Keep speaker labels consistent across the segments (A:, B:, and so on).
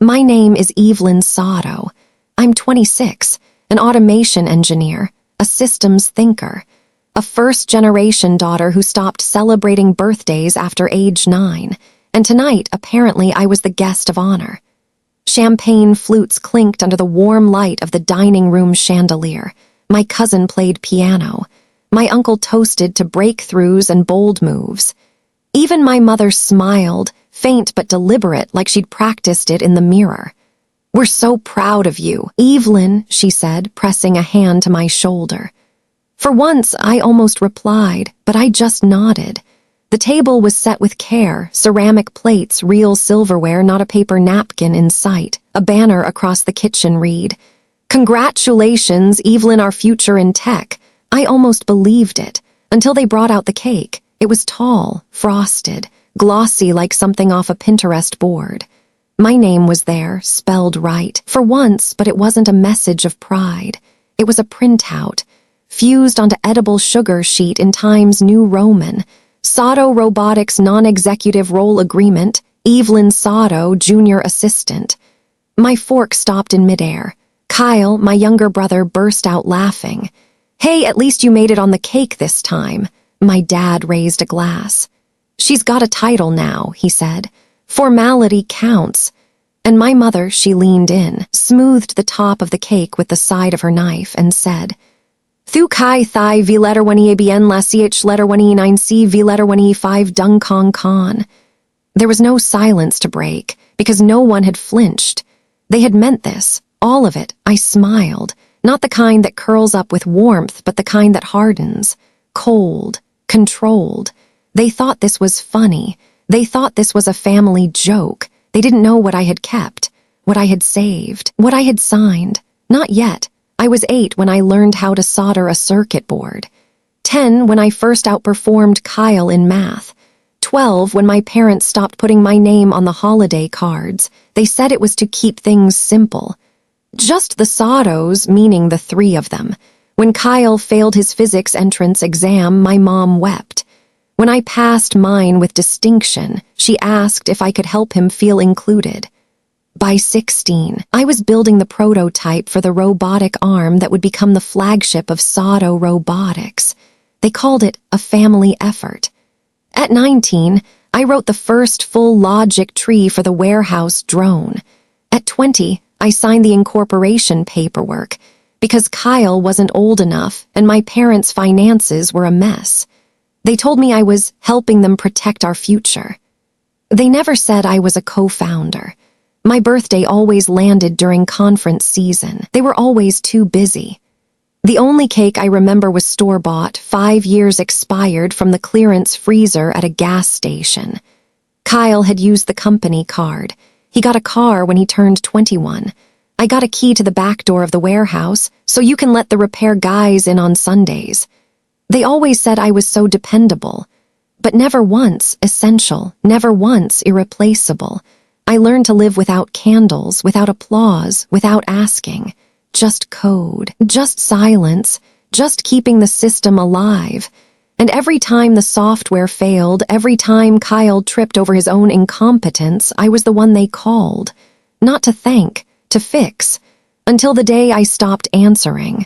A: My name is Evelyn Sato. I'm 26, an automation engineer, a systems thinker, a first-generation daughter who stopped celebrating birthdays after age 9, and tonight, apparently, I was the guest of honor. Champagne flutes clinked under the warm light of the dining room chandelier. My cousin played piano. My uncle toasted to breakthroughs and bold moves. Even my mother smiled, faint but deliberate, like she'd practiced it in the mirror. "We're so proud of you, Evelyn," she said, pressing a hand to my shoulder. For once, I almost replied, but I just nodded. The table was set with care, ceramic plates, real silverware, not a paper napkin in sight. A banner across the kitchen read, "Congratulations, Evelyn, our future in tech." I almost believed it, until they brought out the cake. It was tall, frosted, glossy like something off a Pinterest board. My name was there, spelled right, for once, but it wasn't a message of pride. It was a printout, fused onto edible sugar sheet in Times New Roman. Sato Robotics Non-Executive Role Agreement, Evelyn Sato, Junior Assistant. My fork stopped in midair. Kyle, my younger brother, burst out laughing. "Hey, at least you made it on the cake this time." My dad raised a glass. "She's got a title now," he said. "Formality counts." And my mother, she leaned in, smoothed the top of the cake with the side of her knife, and said, "Thu kai thai v letter 1e la ch letter 1e9c v letter 1e5 dung kong con." There was no silence to break, because no one had flinched. They had meant this, all of it. I smiled, not the kind that curls up with warmth, but the kind that hardens, cold, controlled. They thought this was funny. They thought this was a family joke. They didn't know what I had kept, what I had saved, what I had signed. Not yet. I was 8 when I learned how to solder a circuit board. 10 when I first outperformed Kyle in math. 12 when my parents stopped putting my name on the holiday cards. They said it was to keep things simple. Just the Satos, meaning the 3 of them. When Kyle failed his physics entrance exam, my mom wept. When I passed mine with distinction, she asked if I could help him feel included. By 16, I was building the prototype for the robotic arm that would become the flagship of Sato Robotics. They called it a family effort. At 19, I wrote the first full logic tree for the warehouse drone. At 20, I signed the incorporation paperwork because Kyle wasn't old enough and my parents' finances were a mess. They told me I was helping them protect our future. They never said I was a co-founder. My birthday always landed during conference season. They were always too busy. The only cake I remember was store-bought, 5 years expired from the clearance freezer at a gas station. Kyle had used the company card. He got a car when he turned 21. I got a key to the back door of the warehouse, so you can let the repair guys in on Sundays. They always said I was so dependable, but never once essential, never once irreplaceable. I learned to live without candles, without applause, without asking. Just code, just silence, just keeping the system alive. And every time the software failed, every time Kyle tripped over his own incompetence, I was the one they called. Not to thank, to fix. Until the day I stopped answering.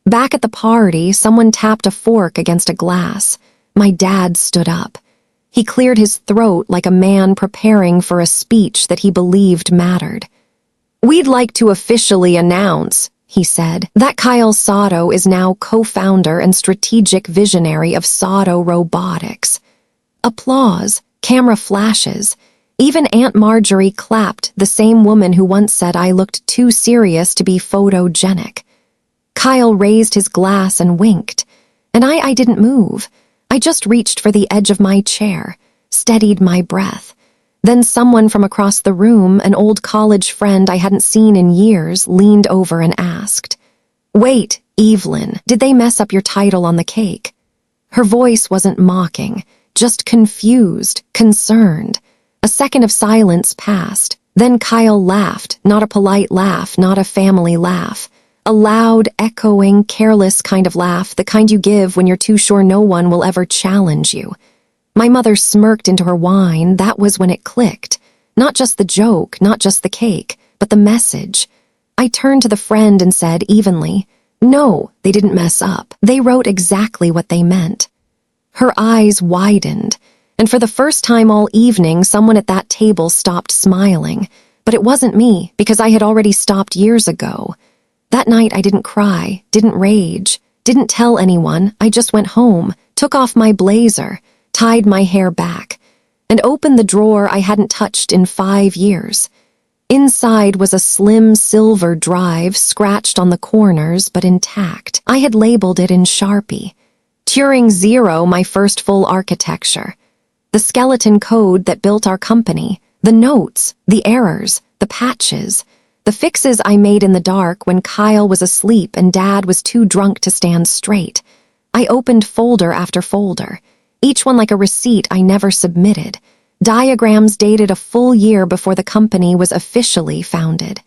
A: Back at the party, someone tapped a fork against a glass. My dad stood up. He cleared his throat like a man preparing for a speech that he believed mattered. "We'd like to officially announce," he said, "that Kyle Sato is now co-founder and strategic visionary of Sato Robotics." Applause, camera flashes. Even Aunt Marjorie clapped, the same woman who once said I looked too serious to be photogenic. Kyle raised his glass and winked, and I didn't move. I just reached for the edge of my chair, steadied my breath. Then someone from across the room, an old college friend I hadn't seen in years, leaned over and asked, "Wait, Evelyn, did they mess up your title on the cake?" Her voice wasn't mocking, just confused, concerned. A second of silence passed. Then Kyle laughed, not a polite laugh, not a family laugh. A loud, echoing, careless kind of laugh, the kind you give when you're too sure no one will ever challenge you. My mother smirked into her wine. That was when it clicked. Not just the joke, not just the cake. but the message. I turned to the friend and said evenly, "No, they didn't mess up. They wrote exactly what they meant." Her eyes widened, and for the first time all evening, someone at that table stopped smiling. But it wasn't me, because I had already stopped years ago. That night I didn't cry, didn't rage, didn't tell anyone. I just went home, took off my blazer, tied my hair back, and opened the drawer I hadn't touched in 5 years. Inside was a slim silver drive scratched on the corners but intact. I had labeled it in Sharpie. Turing 0, my first full architecture. The skeleton code that built our company, the notes, the errors, the patches, the fixes I made in the dark when Kyle was asleep and Dad was too drunk to stand straight. I opened folder after folder, each one like a receipt I never submitted. Diagrams dated a full year before the company was officially founded.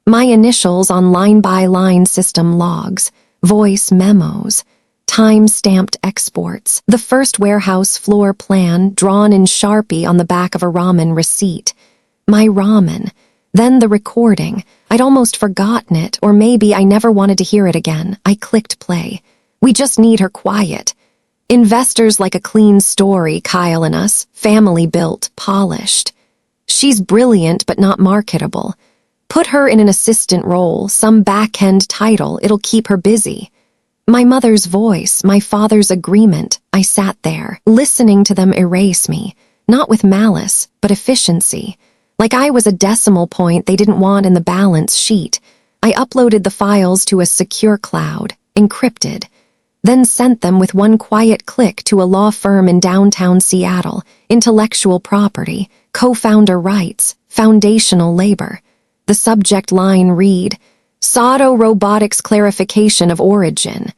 A: My initials on line-by-line system logs, voice memos, time-stamped exports, the first warehouse floor plan drawn in Sharpie on the back of a ramen receipt. My ramen. Then the recording. I'd almost forgotten it, or maybe I never wanted to hear it again. I clicked play. We just need her quiet. Investors like a clean story, Kyle and us, family built, polished. She's brilliant but not marketable. Put her in an assistant role, some back-end title, it'll keep her busy. My mother's voice, my father's agreement. I sat there, listening to them erase me, not with malice, but efficiency. Like I was a decimal point they didn't want in the balance sheet. I uploaded the files to a secure cloud, encrypted, then sent them with one quiet click to a law firm in downtown Seattle, intellectual property, co-founder rights, foundational labor. The subject line read, Sato Robotics Clarification of Origin.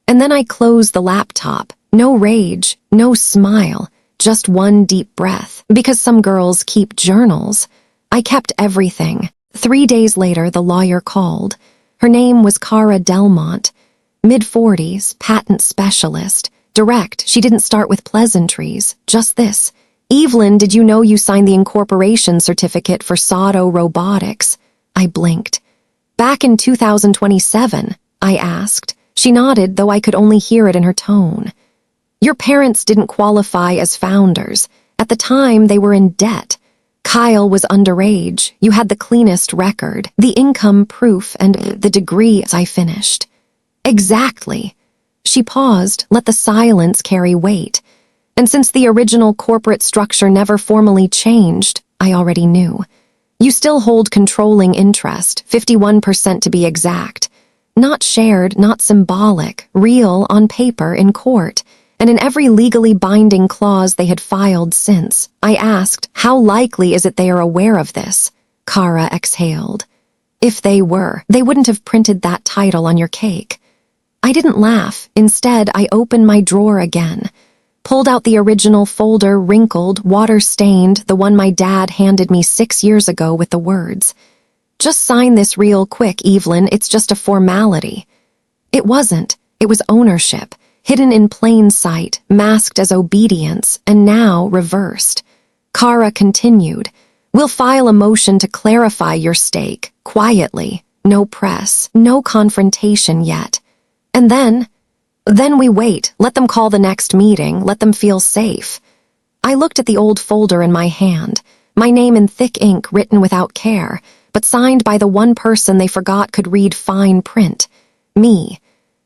A: And then I closed the laptop. No rage, no smile, just one deep breath. Because some girls keep journals. I kept everything. 3 days later, the lawyer called. Her name was Cara Delmont. Mid-40s, patent specialist. Direct, she didn't start with pleasantries. Just this. Evelyn, did you know you signed the incorporation certificate for Sato Robotics? I blinked. Back in 2027, I asked. She nodded, though I could only hear it in her tone. Your parents didn't qualify as founders. At the time, they were in debt. Kyle was underage. You had the cleanest record, the income proof, and the degree. I finished. Exactly. She paused, let the silence carry weight. And since the original corporate structure never formally changed, I already knew. You still hold controlling interest, 51% to be exact. Not shared, not symbolic, real on paper in court, and in every legally binding clause they had filed since. I asked, how likely is it they are aware of this? Cara exhaled. If they were, they wouldn't have printed that title on your cake. I didn't laugh. Instead, I opened my drawer again, pulled out the original folder, wrinkled, water-stained, the one my dad handed me 6 years ago with the words, "Just sign this real quick, Evelyn, it's just a formality." It wasn't. It was ownership, hidden in plain sight, masked as obedience, and now reversed. Cara continued, "We'll file a motion to clarify your stake, quietly, no press, no confrontation yet. And then we wait, let them call the next meeting, let them feel safe." I looked at the old folder in my hand, my name in thick ink written without care, but signed by the one person they forgot could read fine print. Me.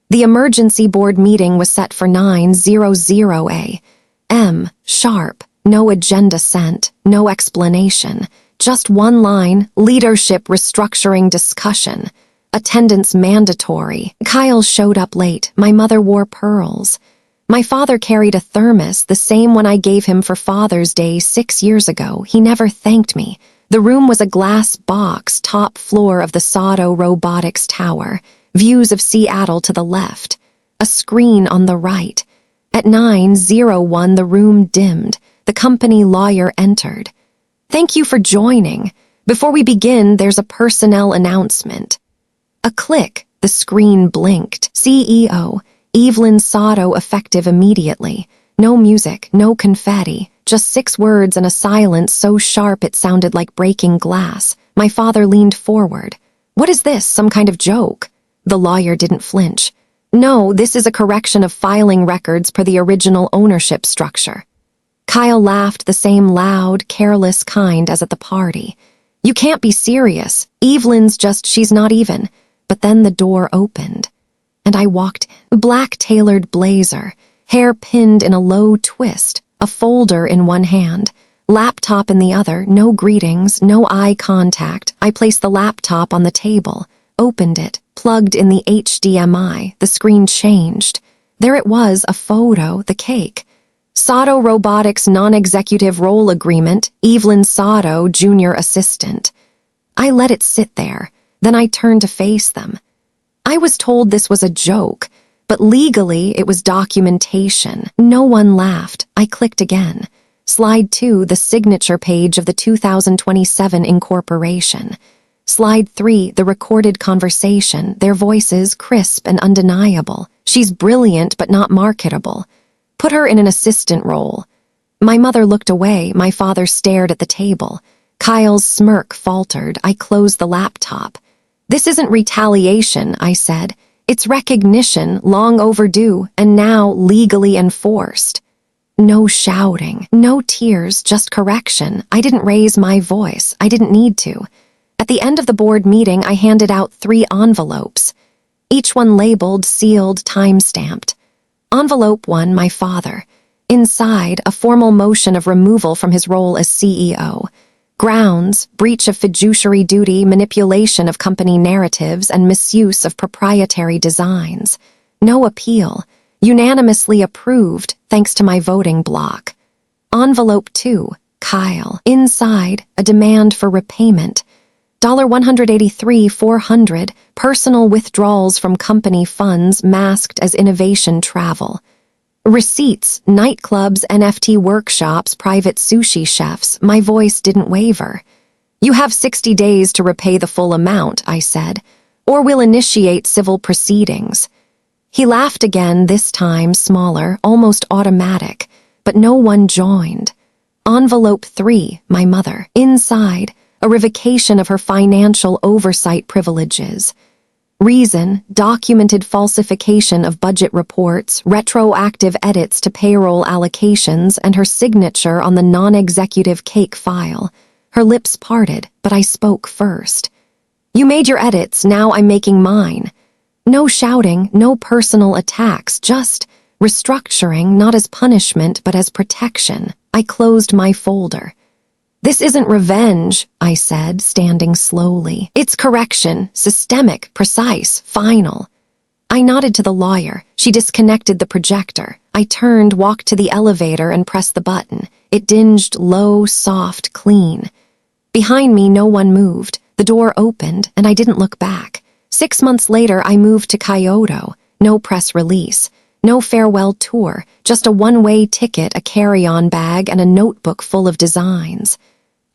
A: The emergency board meeting was set for 9:00 a.m. sharp. No agenda sent, no explanation. Just one line, leadership restructuring discussion. Attendance mandatory. Kyle showed up late. My mother wore pearls. My father carried a thermos, the same one I gave him for Father's Day 6 years ago. He never thanked me. The room was a glass box, top floor of the Sato Robotics Tower. Views of Seattle to the left. A screen on the right. At 9:01, the room dimmed. The company lawyer entered. "Thank you for joining. Before we begin, there's a personnel announcement." A click, the screen blinked. CEO, Evelyn Sato, effective immediately. No music, no confetti, just 6 words and a silence so sharp it sounded like breaking glass. My father leaned forward. "What is this, some kind of joke?" The lawyer didn't flinch. "No, this is a correction of filing records per the original ownership structure." Kyle laughed the same loud, careless kind as at the party. "You can't be serious. Evelyn's she's not even." But then the door opened, and I walked in. Black tailored blazer, hair pinned in a low twist, a folder in one hand, laptop in the other, no greetings, no eye contact. I placed the laptop on the table, opened it, plugged in the HDMI. The screen changed. There it was, a photo, the cake. Sato Robotics Non-Executive Role Agreement, Evelyn Sato, Junior Assistant. I let it sit there, then I turned to face them. I was told this was a joke, but legally it was documentation. No one laughed. I clicked again. Slide 2, the signature page of the 2027 incorporation. Slide 3, the recorded conversation, their voices crisp and undeniable. "She's brilliant but not marketable. Put her in an assistant role." My mother looked away. My father stared at the table. Kyle's smirk faltered. I closed the laptop. "This isn't retaliation," I said. "It's recognition, long overdue, and now legally enforced." No shouting, no tears, just correction. I didn't raise my voice. I didn't need to. At the end of the board meeting, I handed out 3 envelopes, each one labeled, sealed, time-stamped. Envelope 1, my father. Inside, a formal motion of removal from his role as CEO. Grounds: breach of fiduciary duty, manipulation of company narratives, and misuse of proprietary designs. No appeal. Unanimously approved, thanks to my voting block. Envelope 2, Kyle. Inside, a demand for repayment. $183,400, personal withdrawals from company funds masked as innovation travel. Receipts, nightclubs, NFT workshops, private sushi chefs. My voice didn't waver. "You have 60 days to repay the full amount," I said, "or we'll initiate civil proceedings." He laughed again, this time smaller, almost automatic, but no one joined. Envelope 3, my mother. Inside, a revocation of her financial oversight privileges. Reason: documented falsification of budget reports, retroactive edits to payroll allocations, and her signature on the non-executive cake file. Her lips parted, but I spoke first. "You made your edits, now I'm making mine." No shouting, no personal attacks, just restructuring, not as punishment but as protection. I closed my folder. "This isn't revenge," I said, standing slowly. "It's correction, systemic, precise, final." I nodded to the lawyer. She disconnected the projector. I turned, walked to the elevator, and pressed the button. It dinged low, soft, clean. Behind me, no one moved. The door opened, and I didn't look back. 6 months later, I moved to Kyoto. No press release. No farewell tour. Just a one-way ticket, a carry-on bag, and a notebook full of designs.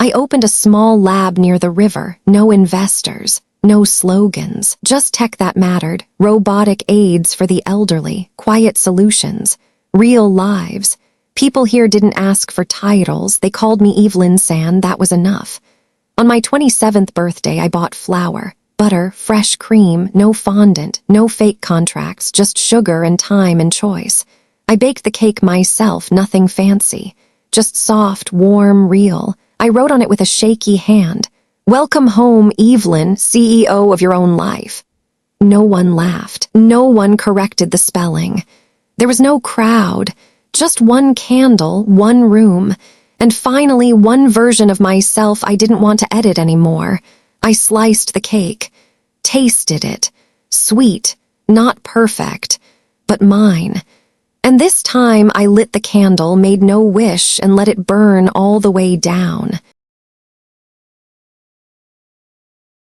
A: I opened a small lab near the river. No investors. No slogans. Just tech that mattered. Robotic aids for the elderly. Quiet solutions. Real lives. People here didn't ask for titles. They called me Evelyn San. That was enough. On my 27th birthday, I bought flour, butter, fresh cream, no fondant, no fake contracts, just sugar and time and choice. I baked the cake myself, nothing fancy. Just soft, warm, real. I wrote on it with a shaky hand, "Welcome home, Evelyn, CEO of your own life." No one laughed. No one corrected the spelling. There was no crowd. Just one candle, one room. And finally, one version of myself I didn't want to edit anymore. I sliced the cake, tasted it. Sweet, not perfect, but mine. And this time I lit the candle, made no wish, and let it burn all the way down.